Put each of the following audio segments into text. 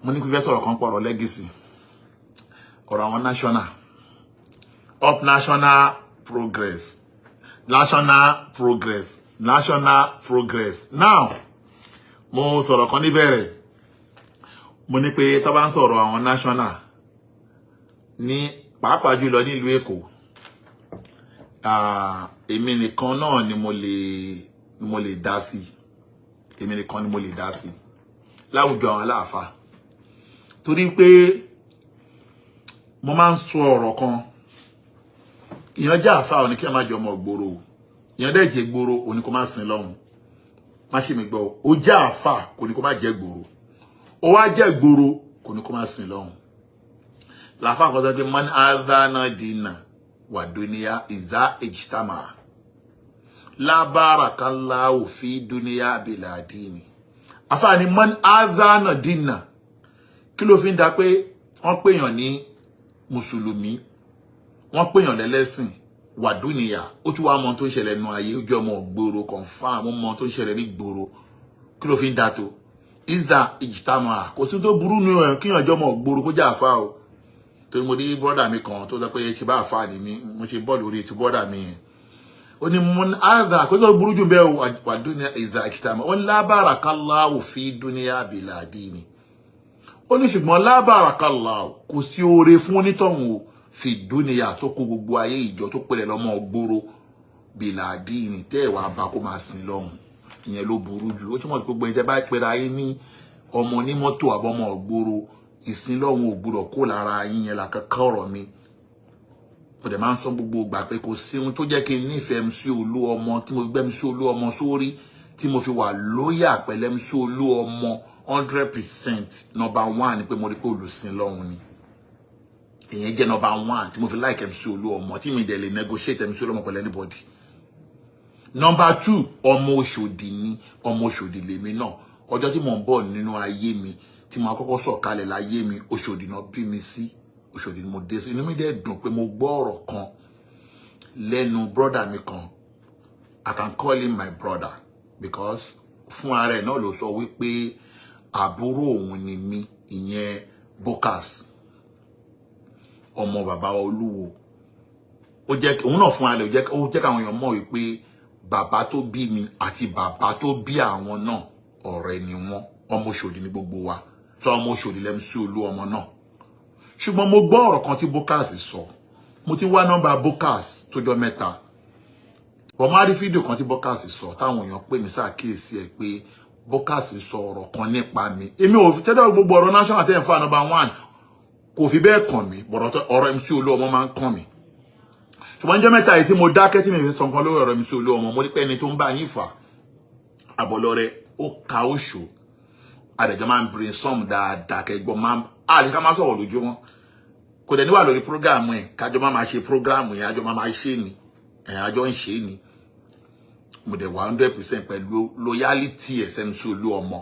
mo ní kí fẹ́ sọ̀rọ̀ kan pọ̀ ọ̀rọ̀ legacy ọ̀rọ̀ àwọn national up national progress now mo sọ̀rọ̀ kan níbẹ̀rẹ̀ mo ní pé tó bá ń sọ̀rọ̀ àwọn national ní pàápàá jùlọ nílùú Èkó èmi nìkan náà ni mo lè dá sí èmi nìkan ni mo lè dá sí láwùjọ àwọn aláàfáà torí pé mo máa ń sọ ọ̀rọ̀ kan ìyẹn jẹ́ àfáà ó ní kí ẹ má jẹ ọmọ ìgboro ìyẹn dẹ̀ jẹ́ gboro ó ní kó má sin lọ́hùn má ṣe mi gbọ́ ó jẹ́ àfáà kò ní kó má jẹ́ gboro ó wá jẹ́ gboro kò ní kó má sin lọ́hùn làfáà kan sọ pé man adhana dina wa dunya iza ijtama la barakallahu fi dunya bila dini àfáà ni man adhana dina kí ló fi ń dá pé wọ́n pèèyàn ní mùsùlùmí wọ́n pèèyàn lẹ́lẹ́sìn wà dúnìyà ó tún wá mọ tó ń ṣẹlẹ̀ nínú ayé ó jẹ́ ọmọ gbòòrò confam ó mọ tó ń ṣẹlẹ̀ ní gbòòrò kí ló fi ń dá tó iza ijtama kò sí tó burú nínú ẹ̀ kíyàn jẹ́ ọmọ gbòòrò kó jẹ́ àfáà o torí mo rí brọ́dà mi kan tó sọ pé ṣe bá àfáà ni mi mo ṣe bọ́ọ̀lù orí ètò brọ́dà mi yẹn ó ní mun adha kò tó burú jù bẹ́ẹ̀ wà dúnìyà iza ijtama ó ní la barakallahu fi dunya bila dini ó ní ṣùgbọ́n la barakallahu kò sí oore fún onítọ̀hún o fi dúnìyà tó kó gbogbo ayé ìjọ tó pẹ̀lẹ̀ lọ́mọ gbòòrò bìlàdíìnì tẹ́ẹ̀wá bá kó máa sin lọ́hùn ìyẹn ló burú jù ó túmọ̀ sí gbogbo ẹ̀jẹ̀ bá pẹ̀lẹ̀ ayé ní ọmọ onímọ́tò àbọ̀mọ gbòòrò ìsìn lọ́hùn ò gbúdọ̀ kó lára yín yẹn làkàkọ́ ọ̀rọ̀ mi mo dẹ̀ máa ń sọ gbogbo ìgbà pé kò sí ohun tó jẹ́ kí n nífẹ̀ẹ́ MC Olúọmọ tí mo gbé MC Olúọmọ sórí tí mo fi wà lóyà pẹ̀lẹ́ MC Olúọmọ 100% number 1 ni pé mo rí pé olùsìn lọ́hùn ni ìyẹn jẹ́ number 1 tí mo fi like MC Olúọmọ tí mi dẹ̀ lè negotiate MC Olúọmọ pẹ̀lú anybody. Number 2 ọmọ Òṣòdì ni ọmọ Òṣòdì lèmi náà ọjọ́ tí mo ń bọ̀ nínú ayé mi tí mo àkọ́kọ́ sọ̀kalẹ̀ láyé mi Òṣòdì náà bí mi sí Òṣòdì ni mo dé sí inú mi dẹ̀ dùn pé mo gbọ́ ọ̀rọ̀ kan lẹ́nu brother mi kan I can call him my brother because fún ara ẹ̀ náà ló sọ wípé àbúrò òun ni mí ìyẹn Bokas ọmọ bàbá Olúwo ó jẹ́ òun náà fún alẹ́ ó jẹ́ káwọn èèyàn mọ̀ wípé bàbá tó bí mi àti bàbá tó bí àwọn náà ọ̀rẹ́ ni wọ́n ọmọ Òṣòdì ní gbogbo wa tó ọmọ Òṣòdì MC Olúọmọ náà ṣùgbọ́n mo gbọ́ ọ̀rọ̀ kan tí Bokas sọ mo ti wá nọ́mbà Bokas tó jọ mẹ́ta bọ̀ máa rí fídíò kan tí Bokas sọ táwọn èèyàn pè mí ṣàkíyèsí ẹ̀ pé Bokas sọ ọ̀rọ̀ kan nípa mi èmi ò fi tẹ́lẹ̀ gbogbo ọ̀rọ̀ national ten fa number 1 kò fi bẹ́ẹ̀ kàn mí ọ̀rọ̀ MC Olúọmọ máa ń kàn mí ṣùgbọ́n jẹ́ mẹ́ta yìí tí mo dákẹ́ tí mi fi sọ nǹkan lórí ọ̀rọ̀ MC Olúọmọ mo rí pé ẹni tó ń bá yín fà àbọ̀lọ́rẹ́ ó ka oṣù àdẹ̀jọ́ máa ń brainstorm dáadáa kẹgbọ́n máa ń àlè ká máa sọ̀rọ̀ lójú wọn kò dẹ̀ níwà lórí prógráàmù ẹ̀ kájọ máa ṣe prógráàmù yẹn àjọ máa ṣe ni àjọ ń ṣe ni mo dẹ̀ wà 100% pẹ̀lú loyalty MC Olúọmọ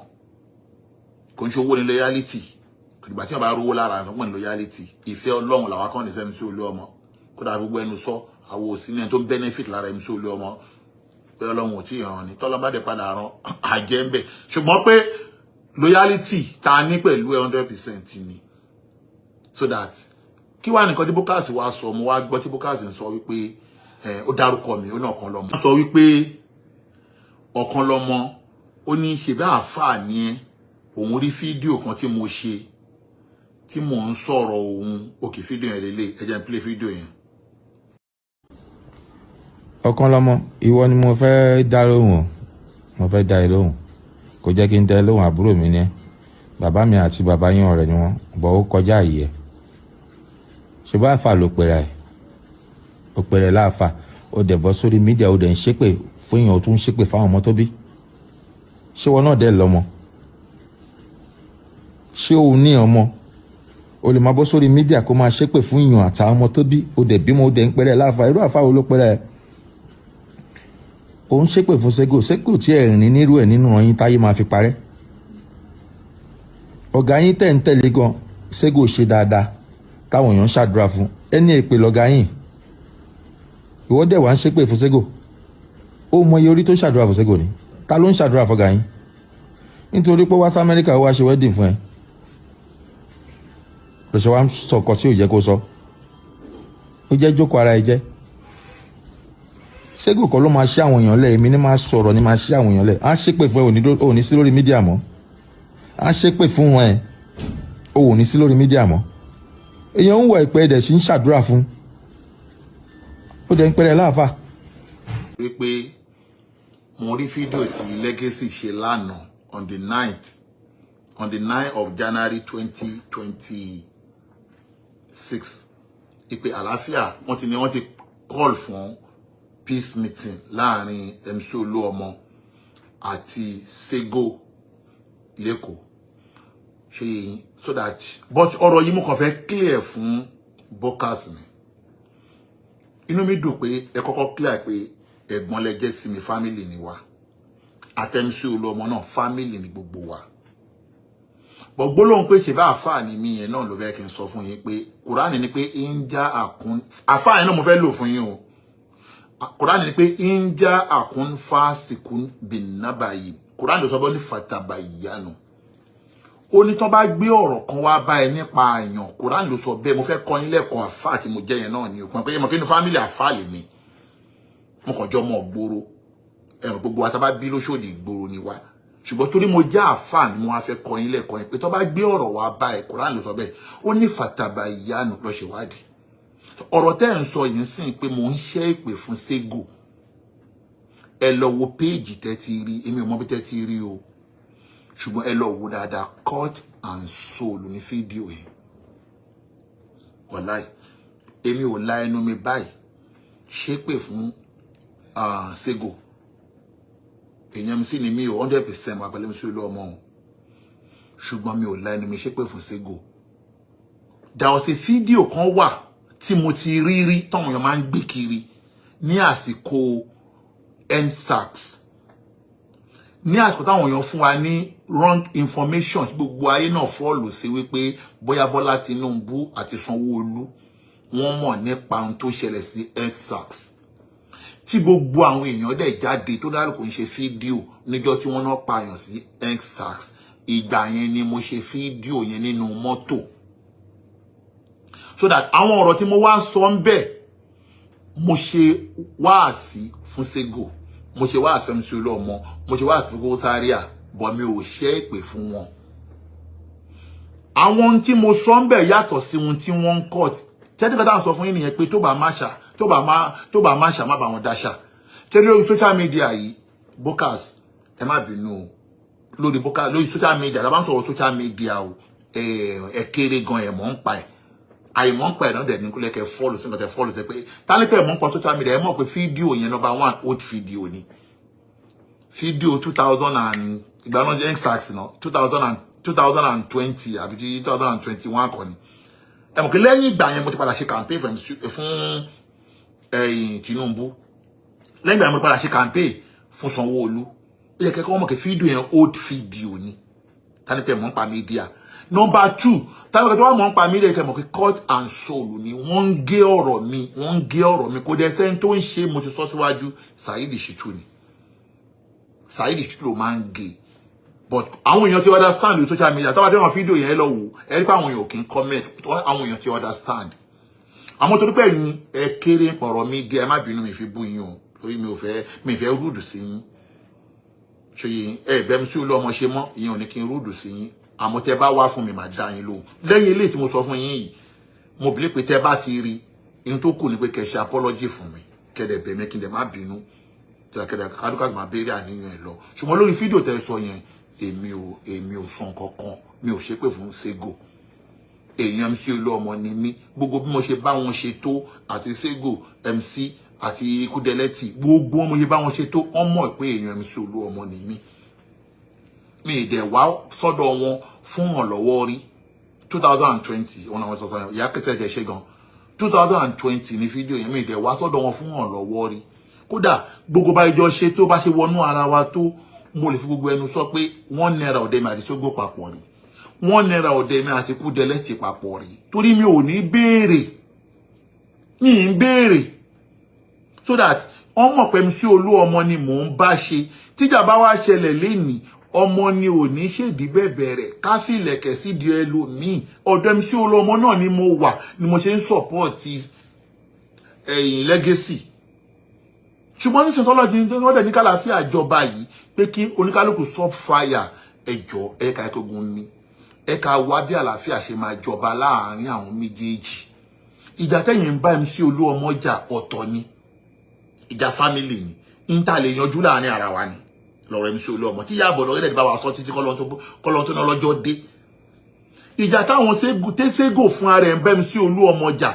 kò ń ṣe owó ní loyalty kò dìgbà tí wọ́n bá rówó lára àwọn ọmọ ní loyalty ìfẹ́ Ọlọ́run làwọn kan ní MC Olúọmọ kó dà gbogbo ẹnu sọ àwọn òsì ní ẹni tó ń benefit lára MC Olúọmọ pé Ọlọ́run ò tí ì ràn ní tọ́lọ́ bá dẹ̀ padà ràn àjẹ́ ń bẹ̀ ṣùgbọ́n pé loyalty ta ní pẹ̀lú 100% ni so that kí wá nìkan tí Bokas wá sọ mo wá gbọ́ tí Bokas ń sọ wípé ó dárúkọ mi ó ní ọ̀kan lọ́mọ sọ wípé ọ̀kan lọ́mọ ó ní ṣe bá àfáà ní ẹ òun rí fídíò kan tí mo ṣe tí mò ń sọ̀rọ̀ òun òkè fídíò yẹn lélẹ̀ ẹ jẹ́ n play fídíò yẹn. ọ̀kan lọ́mọ ìwọ ni mo fẹ́ dá lóhùn mo fẹ́ dá ẹ lóhùn kò jẹ́ kí n dá ẹ lóhùn àbúrò mi ní ẹ bàbá mi àti bàbá yín ọ̀rẹ́ ni wọ́n bọ̀ ó kọjá àyè ẹ̀ ṣe bá àfà ló pèrè ẹ̀ ó pèrè láàfà ó dẹ̀ bọ́ sórí mídíà ó dẹ̀ ń ṣépè fún èèyàn ó tún ń ṣépè fáwọn ọmọ tó bí ṣé wọn náà dẹ̀ lọ́mọ ṣé òun ní ọmọ o lè máa bọ́ sórí mídíà kó máa ṣépè fún èèyàn àtàwọn ọmọ tó bí ó dẹ̀ bímọ ó dẹ̀ ń pèrè láàfà irú àfà wo ló pèrè ẹ̀ ó ń ṣépè fún Sego tí ẹ̀ rìn nírú ẹ̀ nínú ọyìn táyé máa fi parẹ́ ọ̀gá yín tẹ̀ ń tẹ̀lé gan Sego ṣe dáadáa táwọn èèyàn ń ṣàdúrà fún ẹni èpè lọ́gá yín ìwọ dẹ̀ wá ń ṣépè fún Sego ó mọ iye orí tó ṣàdúrà fún Sego ni ta ló ń ṣàdúrà fọ́gá yín nítorí pé wá sí Amẹ́ríkà ó wá ṣe wedding fún ẹ ló ṣe wá ń sọkọ tí ò jẹ́ kó sọ ó jẹ́ jókòó ara ẹ jẹ́ Sego kọ́ ló máa ṣe àwọn èèyàn lẹ̀ èmi ní máa sọ̀rọ̀ ní máa ṣe àwọn èèyàn lẹ̀ á ṣépè fún ẹ òní sí lórí mídíà mọ́ á ṣépè fún ẹ òní sí lórí mídíà mọ́ èèyàn ń wọ ìpẹ́ ẹ̀dẹ̀ sí ń ṣàdúrà fún ó dẹ̀ ń pẹ́rẹ́ láàfà. wípé mo rí fídíò tí Legacy ṣe lánàá on the 9th of January 2026 ìpè àlàáfíà wọ́n ti call fún peace meeting láàrin MC Olúọmọ àti Sego lẹ́kọ̀ọ́ ṣe yìí so that but ọ̀rọ̀ yìí mo kàn fẹ́ clear fún Bokas mi inú mi dùn pé ẹ kọ́kọ́ clear pé ẹ̀gbọ́n lẹ jẹ́ sí mi family ni wa àti MC Olúọmọ náà family ni gbogbo wa but gbólóhùn pé ṣe bá àfáà ni mí yẹn náà ló fẹ́ kí n sọ fún yín pé Kùránì ni pé ń já àkún àfáà yẹn náà mo fẹ́ lò fún yín o Kùránì ni pé ń já àkún fásikún bìnnábàyí Kùránì ló sọ bọ́ ní fatabayanu ó ní tán bá gbé ọ̀rọ̀ kan wá bá ẹ nípa èèyàn Kùránì ló sọ bẹ́ẹ̀ mo fẹ́ kọ́ yín lẹ́kọ̀ọ́ àfáà tí mo jẹ́ yẹn náà ni òpin pé mo kí ní fámílì àfáà lè mi mo kàn jọ mọ́ gbòòrò ẹ̀rùn gbogbo wa tá bá bí lóṣòdì gbòòrò ni wá ṣùgbọ́n torí mo jẹ́ àfáà ni mo wá fẹ́ kọ́ yín lẹ́kọ̀ọ́ yẹn pé tán bá gbé ọ̀rọ̀ wá bá ẹ Kùránì ló sọ bẹ́ẹ̀ ó ní fatabayanu lọ ṣèwádìí ọ̀rọ̀ tẹ́ ń sọ yìí sìn pé mo ń ṣe ìpè fún Sego ẹ lọ wo péèjì tẹ́ ti rí èmi ò mọ̀ bí tẹ́ ti rí o ṣùgbọ́n ẹ lọ wo dáadáa cut and soul ní fídíò yẹn wàláì èmi ò la ẹnu mi báyìí ṣépè fún Sego èèyàn mi sì ni mi ò 100% wà pẹ̀lú MC Olúọmọ o ṣùgbọ́n mi ò la ẹnu mi ṣépè fún Sego dáwọ́ sí fídíò kan wà tí mo ti rí tọ́wọ́n èèyàn máa ń gbé kiri ní àsìkò EndSARS ní àsìkò táwọn èèyàn fún wa ní wrong information gbogbo ayé náà fọ́ọ̀lù sí wípé bóyá Bọ́lá Tinubu àti Sanwó-Olú wọ́n mọ̀ nípa ohun tó ṣẹlẹ̀ sí EndSARS tí gbogbo àwọn èèyàn dẹ̀ jáde tó dárúkọ ń ṣe fídíò níjọ́ tí wọ́n náà pààyàn sí EndSARS ìgbà yẹn ni mo ṣe fídíò yẹn nínú mọ́tò so that àwọn ọ̀rọ̀ tí mo wá sọ ń bẹ̀ mo ṣe wáàsí fún Sego mo ṣe wáàsí fún MC Olúọmọ mo ṣe wáàsí fún Koko Zaria bọ̀ mi ò ṣe ìpè fún wọn àwọn ohun tí mo sọ ń bẹ̀ yàtọ̀ sí ohun tí wọ́n ń cut tẹ́lifíkà dáhùn sọ fún yín nìyẹn pé tó bá má ṣà má bá wọn dáṣà tẹ́lifíkà lórí social media yìí Bokas ẹ má bínú lórí Bokas lórí social media tá bá ń sọ̀rọ̀ social media o ẹ kéré gan ẹ̀ mọ́ ń pa ẹ̀ àìmọ́ ń pa ẹ̀ náà dẹ̀ ní kúlẹ̀ kẹ́ fọ́ọ̀lù sí nǹkan tẹ́ fọ́ọ̀lù sí pé tálípẹ̀ mọ́ ń pa social media ẹ mọ̀ pé fídíò yẹn number 1 old fídíò ni fídíò 2000 and ìgbà náà jẹ́ EndSARS náà 2020 àbí 2021 kọ́ ni ẹ mọ̀ pé lẹ́yìn ìgbà yẹn mo ti padà ṣe campaign fún Tinubu lẹ́yìn ìgbà yẹn mo ti padà ṣe campaign fún Sanwó-Olú ó yẹ kẹ́kọ̀ọ́ mọ̀ pé fídíò yẹn old fídíò ni tálípẹ̀ mọ́ ń pa media number 2 tálípẹ̀ tó wà mọ́ ń pa media kẹ́ mọ̀ pé cut and soul ni wọ́n ń gé ọ̀rọ̀ mi kò dẹ̀ sẹ́ni tó ń ṣe mo ti sọ síwájú Saheed Shittu ni Saheed Shittu ló máa ń gé but àwọn èèyàn ti understand with social media tọ́wọ́ tẹ́wọ̀n fídíò yẹn lọ wò ẹ rí pé àwọn èèyàn kì í comment àwọn èèyàn ti understand àmọ́ torí pé ẹ̀yin ẹ kéré pọ̀rọ̀ mi díẹ̀ ẹ má bínú mi fi bú yín o torí mi ò fẹ́ rúdù sí yín ṣe yín ẹ bẹ́ẹ̀ mi sí Olúọmọ ṣe mọ́ ìyẹn ò ní kí n rúdù sí yín àmọ́ tẹ́ bá wá fún mi màá dá yín lóhùn lẹ́yìn eléyìí tí mo sọ fún yín yìí mo believe pé tẹ́ bá ti rí ihun tó kù ni pé kẹ́ ṣe apology fún mi kẹ́dẹ̀ bẹ̀ mí kí n dẹ̀ má bínú kẹ́dẹ̀ kádùkà máa béèrè àníyàn ẹ̀ lọ ṣùgbọ́n lórí fídíò tẹ́ sọ yẹn èmi ò sọ nǹkan kan mi ò ṣépè fún Sego èèyàn MC Olúọmọ ni mí gbogbo bí mo ṣe bá wọn ṣe tó àti Sego MC àti Kudeleti gbogbo wọn mo ṣe bá wọn ṣe tó wọn mọ̀ pé èèyàn MC Olúọmọ ni mí mi ìdẹ̀ wá sọ́dọ̀ wọn fún ìrànlọ́wọ́ rí 2020 wọn àwọn sọ̀tọ̀ ìyá kẹsẹ̀ jẹ́ ṣe gan 2020 ní fídíò yẹn mi ìdẹ̀ wá sọ́dọ̀ wọn fún ìrànlọ́wọ́ rí kódà gbogbo bá ìjọ ṣe tó bá ṣe wọnú ara wa tó mo lè fi gbogbo ẹnu sọ pé $1 ọ̀dẹ̀ mi àti Sego papọ̀ rí $1 ọ̀dẹ̀ mi àti Kudeleti papọ̀ rí torí mi ò ní béèrè so that wọ́n mọ̀ pé MC Olúọmọ ni mò ń bá ṣe tíjà bá wá ṣẹlẹ̀ lénìí ọmọ ni ò ní ṣèdí bẹ̀bẹ̀rẹ̀ ká fi ìlẹ̀kẹ̀ sí di ẹlòmíì ọ̀dọ̀ MC Olúọmọ náà ni mo wà ni mo ṣe ń support ẹ̀yìn legacy ṣùgbọ́n ní sèntọ́lọ́jì wọ́n dẹ̀ ní kálàáfíà jọba yìí pé kí oníkálukú stop fire ẹjọ́ ẹ̀ka ẹ̀kọ́gun ni ẹ̀ka wá bí àlàáfíà ṣe máa jọba láàárín àwọn méjèèjì ìjà tẹ̀yìn ń bá MC Olúọmọ jà ọ̀tọ̀ ni ìjà family ni ń tà lè yanjú láàárín ara wa ni lọ́rọ̀ MC Olúọmọ tí yàbọ̀ lọ́rẹ́ lẹ́dí bá wa sọ títí kọ́lọ́n tó ná lọ́jọ́ dé ìjà táwọn ségò fún ara ẹ̀ ń bá MC Olúọmọ jà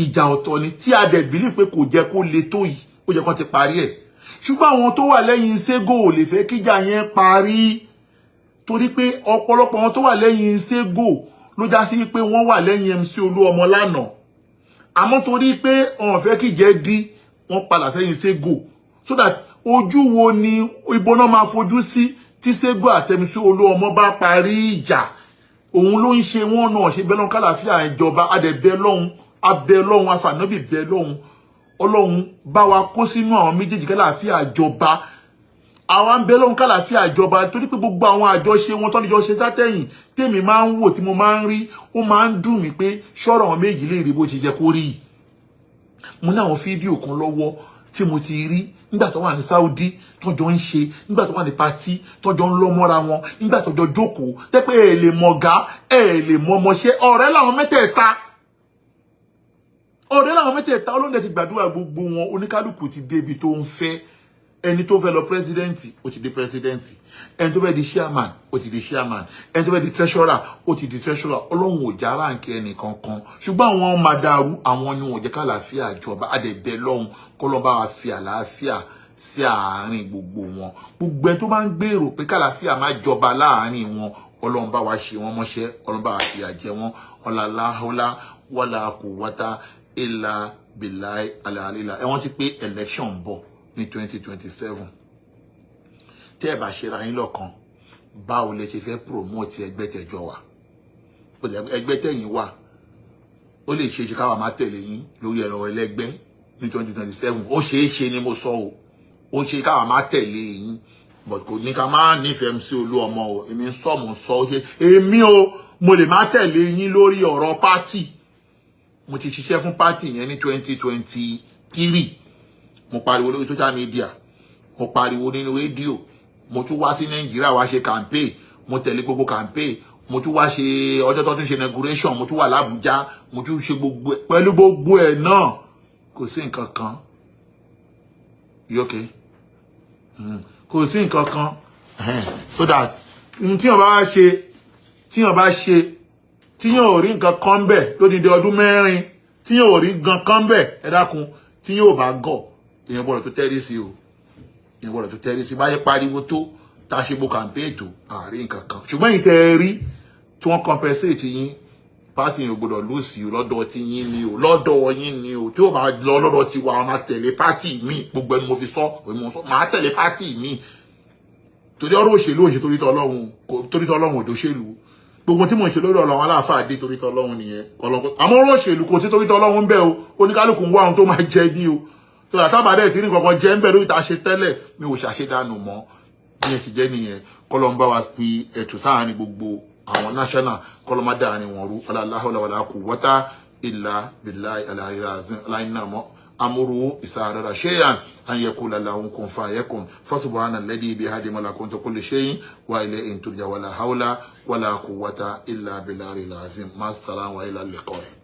ìjà ọ̀tọ̀ ni tí a dẹ̀ bìlí pé kò jẹ́ kó le tó yìí ó jẹ́ kó ti parí ẹ̀ ṣùgbọ́n àwọn tó wà lẹ́yìn ségò ò lè fẹ́ kíjà yẹn parí torí pé ọ̀pọ̀lọpọ̀ àwọn tó wà lẹ́yìn ségò ló já sí pé wọ́n wà lẹ́yìn MC Olúọmọ lánàá àmọ́ torí pé wọ́n fẹ́ kíjẹ́ dí wọ́n padà sẹ́yìn ségò so that ojú wo ni ibo náà máa fojú sí tí ségò àti MC Olúọmọ bá parí ìjà òun ló ń ṣe wọ́n náà ṣe bẹ́ẹ̀ lọ́hùn kálàáfíà ìjọba adẹ̀bẹ́ lọ́hùn abẹ́ lọ́hùn afànábì bẹ́ lọ́hùn ọlọ́hun bá wa kó sínú àwọn méjèèjì kálàáfíà ìjọba àwọn ń bẹ lọ́hùn kálàáfíà ìjọba torí pé gbogbo àwọn àjọṣe wọn tọ́lẹ́jọ́ ṣe sátẹ̀yìn tèmi máa ń wò tí mo máa ń rí ó máa ń dùn mí pé ṣọ́rọ̀ àwọn méjì lè rí bó ti jẹ́ kó rí mo ní àwọn fídíò kan lọ́wọ́ tí mo ti rí nígbà tó wà ní Saudi tọ́jọ́ ń ṣe nígbà tó wà ní pati tọ́jọ́ ń lọ mọ́ra wọn nígbà tọ́jọ́ jókòó tẹ́pẹ́ ẹ̀ lè mọ̀gá ẹ̀ lè mọ ọmọṣẹ́ ọ̀rẹ́ làwọn mẹ́tẹ̀ẹ̀ta olóńdẹ ti gbàdúrà gbogbo wọn oníkálùkù ti débi tó ń fẹ́ ẹni tó fẹ́ lọ pírẹsidẹ́ǹtì ó ti di pírẹsidẹ́ǹtì ẹni tó fẹ́ di chairman ó ti di chairman ẹni tó fẹ́ di treasurer ó ti di treasurer ọlọ́run ò já ráǹkì ẹnì kankan ṣùgbọ́n àwọn màdàrú àwọn ni wọn ò jẹ́ kálàáfíà ìjọba àdẹ̀bẹ̀ lọ́hùn kọ́lọ́ba wa fi àlàáfíà sí àárín gbogbo wọn gbogbo ẹni tó bá ń gbèrò pé kálàáfíà má jọba láàárín wọn ọlọ́run bá wa ṣe wọn mọ́ṣẹ́ ọlọ́run bá wa fìyà jẹ wọn ọ̀làláhọ́lá wàlà quwwata illa billahi alàlélà ẹ̀wọ̀n ti pé election ń bọ̀ ní 2027 tí ẹ bá ṣera yín lọ́kàn báwo lẹ ṣe fẹ́ promote ẹgbẹ́ tẹjọ wà ẹgbẹ́ tẹ̀yìn wà ó lè ṣe káwa máa tẹ̀lé yín lórí ẹ̀rọ ẹlẹ́gbẹ́ ní 2027 ó ṣeé ṣe ni mo sọ o ó ṣe káwa máa tẹ̀lé yín but kò ní ká máa nífẹ̀ẹ́ MC Olúọmọ o èmi ń sọ mo sọ ó ṣe èmi o mo lè máa tẹ̀lé yín lórí ọ̀rọ̀ pátì mo ti ṣiṣẹ́ fún pátì yẹn ní 2023 mo pariwo lórí social media mo pariwo nínú rédíò mo tún wá sí Nàìjíríà wá ṣe campaign mo tẹ̀lé gbogbo campaign mo tún wá ṣe ọjọ́ tó tún ṣe inauguration mo tún wà l'Abuja mo tún ṣe gbogbo pẹ̀lú gbogbo ẹ̀ náà kò sí nǹkan kan okay kò sí nǹkan kan so that tíyàn bá ṣe tíyàn ò rí nǹkan kan bẹ̀ lódìdí ọdún mẹ́rin tíyàn ò rí nǹkan kan bẹ̀ ẹ dákun tíyàn ò bá gọ̀ èèyàn gbọ́dọ̀ tó tẹ́rí sí o èèyàn gbọ́dọ̀ tó tẹ́rí sí báyé pariwo tó tá a ṣe bo campaign tó àárín nǹkan kan ṣùgbọ́n yìí tẹ́ ẹ rí tí wọ́n compensate yín pátì yìí ò gbọ́dọ̀ lose you lọ́dọ̀ tí yín ni o lọ́dọ̀ yín ni o tí ó bá lọ lọ́dọ̀ tí wa máa tẹ̀lé pátì mi gbogbo ẹni mo fi sọ máa tẹ̀lé pátì mi torí ọ̀rọ̀ òṣèlú òṣèlú torí tọ́lọ́run òdòṣèlú gbogbo tí mo ń ṣe lórí Ọlọ́run aláàfáà dé torí tọ́lọ́run nìyẹn àmọ́ ọ̀rọ̀ òṣèlú kò sí torí tọ́lọ́run bẹ́ẹ̀ o oníkálukú ń wá ohun tó máa jẹ ní o tó àtàbàdẹ tí ní kankan jẹ ń bẹ lórí ta ṣe tẹ́lẹ̀ mi ò ṣàṣedànù mọ́ bí ẹ ti jẹ́ nìyẹn kọ́lọ́n bá wa fi ẹ̀tù sáàárín gbogbo àwọn national kọ́lọ́mádà àárín wọn rú ọláláhọ́lá wàlá quwwata illa billahi aláìnàmọ́ amúrú ìsàrẹ́ra ṣéyàn ayẹkùn lálàún kún fa ayẹkùn fasubhana alladhi bihadi malakuti kulli shay'in wa ilayhi turja wala hawla wala quwwata illa billahi alazim ma salaam wa ila liqa.